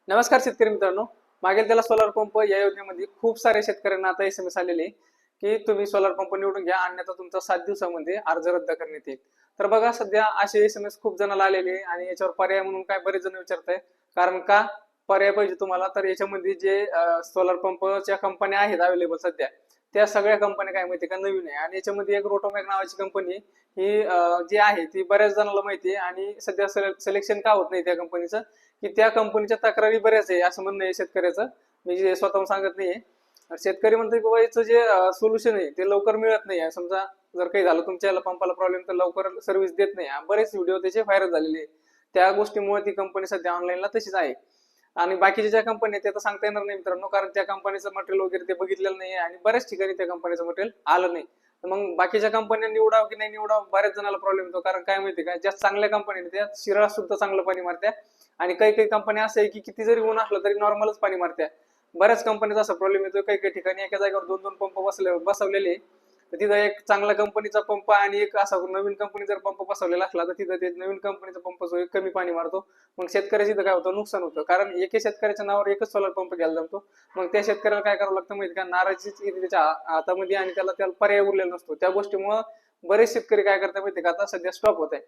नमस्कार शेतकरी मित्रांनो. मागेल त्याला सोलर पंप या योजनेमध्ये खूप सारे शेतकऱ्यांना आता SMS आलेले की तुम्ही सोलर पंप निवडून घ्या, अन्यथा तुमचा 7 दिवसामध्ये अर्ज रद्द करण्यात येईल. तर बघा, सध्या असे SMS खूप जणांना आलेले आणि याच्यावर पर्याय म्हणून काय बरेच जण विचारताय. कारण का पर्याय पाहिजे तुम्हाला, तर याच्यामध्ये जे सोलर पंपच्या कंपन्या आहेत अवेलेबल सध्या, त्या सगळ्या कंपन्या काय माहिती का नवीन आहे. आणि याच्यामध्ये एक रोटोमॅक नावाची कंपनी ही जी आहे ती बऱ्याच जणांना माहिती आहे. आणि सध्या सिलेक्शन का होत नाही त्या कंपनीचं, की त्या कंपनीच्या तक्रारी बऱ्याच आहे असं म्हणणं आहे शेतकऱ्याचं. मी जे स्वतःहून सांगत नाहीये. शेतकरी म्हणतो की बाबा याचं जे सोल्युशन आहे ते लवकर मिळत नाही. समजा जर काही झालं तुमच्या पंपाला प्रॉब्लेम, तर लवकर सर्व्हिस देत नाही. बरेच व्हिडिओ त्याचे व्हायरल झालेले. त्या गोष्टीमुळे ती कंपनी सध्या ऑनलाईनला तशीच आहे. आणि बाकीच्या ज्या कंपनी आहेत ते तर सांगता येणार नाही मित्रांनो, कारण त्या कंपनीचं मटेरियल वगैरे ते बघितलेलं नाही आणि बऱ्याच ठिकाणी त्या कंपनीचं मटेरियल आलं नाही. मग बाकीच्या कंपन्या निवडावं की नाही निवडावं, बऱ्याच जणांना प्रॉब्लेम येतो. कारण काय माहिती का, ज्या चांगल्या कंपन्या त्या शिराळा सुद्धा चांगलं पाणी मारत्या. आणि काही काही कंपन्या असं आहे की किती जरी ऊन असलं तरी नॉर्मलच पाणी मारत्या. बऱ्याच कंपनीचा असा प्रॉब्लेम येतो. काही काही ठिकाणी एका जागेवर 2-2 पंप बसवलेले, तर तिथं एक चांगला कंपनीचा पंप आणि एक असा नवीन कंपनी जर पंप बसवलेला असला तर तिथं ते नवीन कंपनीचा पंप जो कमी पाणी मारतो. मग शेतकऱ्याची काय होतं, नुकसान होतं. कारण एका शेतकऱ्याच्या नावावर एकच सोलर पंप घ्यायला जमतो. मग त्या शेतकऱ्याला काय करावं लागतं माहिती का, नाराजीच येते त्याच्या हातामध्ये आणि त्याला पर्याय उरलेला नसतो. त्या गोष्टीमुळे बरेच शेतकरी काय करतात माहिती का, आता सध्या स्टॉप होत आहे.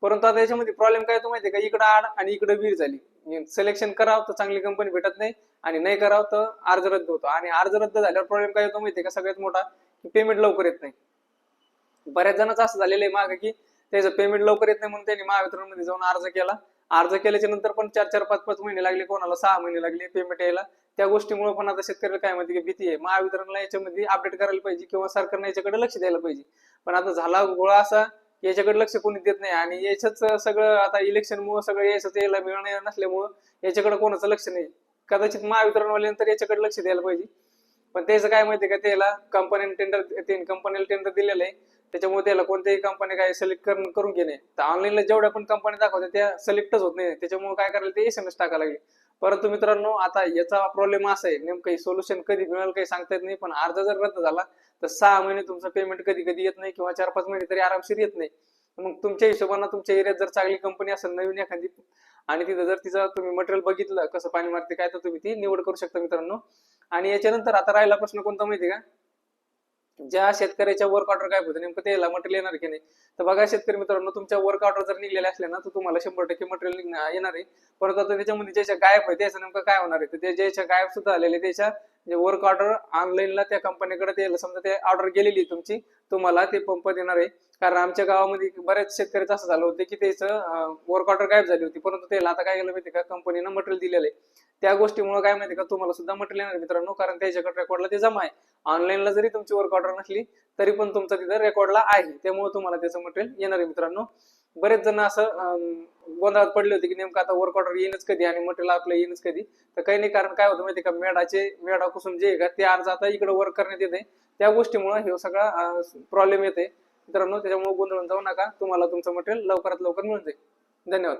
परंतु आता याच्यामध्ये प्रॉब्लेम काय होतो माहितीये का, इकडं आड आणि इकडे वीर झाली. सिलेक्शन करावं तर चांगली कंपनी भेटत नाही, आणि नाही करावं तर अर्ज रद्द होतो. आणि अर्ज रद्द झाल्यावर प्रॉब्लेम काय होतो माहितीये का, सगळ्यात मोठा, पेमेंट लवकर येत नाही. बऱ्याच जणांचं असं झालेलं आहे मागे की त्याचं पेमेंट लवकर येत नाही, म्हणून त्यांनी महावितरणमध्ये जाऊन अर्ज केला. अर्ज केल्याच्या नंतर पण 4-4, 5-5 महिने लागले, कोणाला 6 महिने लागले पेमेंट यायला. त्या गोष्टीमुळे पण आता शेतकऱ्याला काय माहिती की भीती आहे. महावितरणला याच्यामध्ये अपडेट करायला पाहिजे किंवा सरकारने याच्याकडे लक्ष द्यायला पाहिजे. पण आता झाला गोळा असा, याच्याकडे लक्ष कोणी देत नाही. आणि याच्याच सगळं आता इलेक्शनमुळे सगळं यायला मिळणार नसल्यामुळं याच्याकडे कोणाचं लक्ष नाही. कदाचित महावितरणवाल्यांतर याच्याकडे लक्ष द्यायला पाहिजे. पण त्याचं काय माहितीये का, त्याला कंपनीला टेंडर दिलेलं आहे. त्याच्यामुळे त्याला कोणत्याही कंपनी काय सिलेक्ट करून घेणे. तर ऑनलाईनला जेवढ्या पण कंपनी दाखवतात त्या सिलेक्टच होत नाही. त्याच्यामुळे काय करायला ते SMS टाकायला लागले. परंतु मित्रांनो, आता याचा प्रॉब्लेम असा आहे, नेमकं सोल्युशन कधी मिळेल काही सांगता येत नाही. पण अर्ज जर रद्द झाला तर 6 महिने तुमचं पेमेंट कधी कधी येत नाही, किंवा 4-5 महिने तरी आरामशीर येत नाही. मग तुमच्या हिशोबाने तुमच्या एरियात जर चांगली कंपनी असेल नवीन एखादी, आणि तिथं जर तिचं तुम्ही मटेरियल बघितलं कसं पाणी मारते काय, तर तुम्ही ती निवड करू शकता मित्रांनो. आणि याच्यानंतर आता राहिला प्रश्न कोणता माहिती का, ज्या शेतकऱ्याच्या वर्क ऑर्डर काय होतं नेमकं त्याला मटेरियल येणार की नाही. तर बघा शेतकरी मित्रांनो, तुमच्या वर्क ऑर्डर जर निघलेले असले ना, तर तुम्हाला 100% मटेरियल येणार आहे. परंतु आता त्याच्यामध्ये ज्याच्या गायब आहे त्याचं नेमकं काय होणार आहे, तर ते ज्याच्या गायब सुद्धा आलेले त्याच्या जे वर्क ऑर्डर ऑनलाईनला त्या कंपनीकडे ते समजा ते ऑर्डर गेलेली तुमची, तुम्हाला ते पंप देणार आहे. कारण आमच्या गावामध्ये बऱ्याच शेतकऱ्याचं असं झालं होतं की त्याचं वर्क ऑर्डर गायब झाली होती. परंतु त्याला आता काय केलं माहिती का, कंपनीनं मटेरियल दिलेलं आहे. त्या गोष्टीमुळे काय माहिती का, तुम्हाला सुद्धा मटेरियल येणार मित्रांनो. कारण त्याच्याकडे रेकॉर्डला ते जमा आहे. ऑनलाईनला जरी तुमची वर्क ऑर्डर नसली तरी पण तुमचं तिथं रेकॉर्डला आहे. त्यामुळे तुम्हाला त्याचं मटेरियल येणार आहे मित्रांनो. बरेच जण असं गोंधळात पडले होते की नेमकं आता वर्क ऑर्डर येईनच कधी आणि मटेरियल आपलं येईनच कधी. तर काही नाही, कारण काय होतं माहिती का, मेढापासून जे आहे का ते अर्ज आता इकडे वर्क करण्यात येते. त्या गोष्टीमुळे हे सगळा प्रॉब्लेम येते मित्रांनो. त्याच्यामुळे गोंधळून जाऊ नका, तुम्हाला तुमचं मटेरियल लवकरात लवकर मिळून जाईल. धन्यवाद.